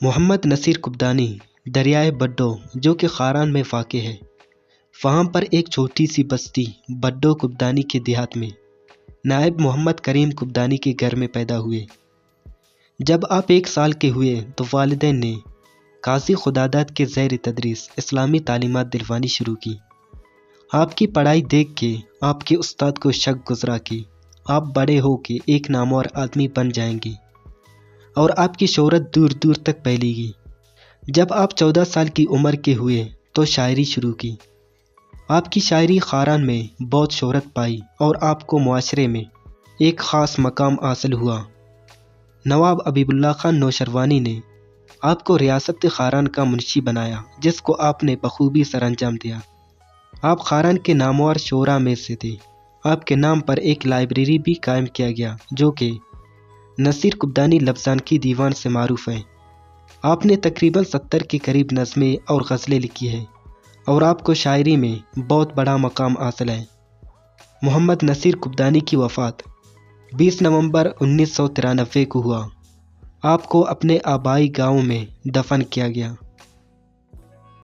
محمد نصیر قبدانی دریائے بڈو جو کہ خاران میں واقع ہے، وہاں پر ایک چھوٹی سی بستی بڈو قبدانی کے دیہات میں نائب محمد کریم قبدانی کے گھر میں پیدا ہوئے۔ جب آپ 1 سال کے ہوئے تو والدین نے قاضی خداداد کے زیر تدریس اسلامی تعلیمات دلوانی شروع کی۔ آپ کی پڑھائی دیکھ کے آپ کے استاد کو شک گزرا کہ آپ بڑے ہو کے ایک نامور آدمی بن جائیں گے اور آپ کی شہرت دور دور تک پھیلے گی۔ جب آپ 14 سال کی عمر کے ہوئے تو شاعری شروع کی۔ آپ کی شاعری خاران میں بہت شہرت پائی اور آپ کو معاشرے میں ایک خاص مقام حاصل ہوا۔ نواب حبیب اللہ خان نوشروانی نے آپ کو ریاست خاران کا منشی بنایا، جس کو آپ نے بخوبی سر انجام دیا۔ آپ خاران کے نامور شعراء میں سے تھے۔ آپ کے نام پر ایک لائبریری بھی قائم کیا گیا جو کہ نصیر قبدانی لفظان کی دیوان سے معروف ہے۔ آپ نے تقریباً 70 کے قریب نظمیں اور غزلیں لکھی ہیں اور آپ کو شاعری میں بہت بڑا مقام حاصل ہے۔ محمد نصیر قبدانی کی وفات 20 نومبر 1993 کو ہوا۔ آپ کو اپنے آبائی گاؤں میں دفن کیا گیا۔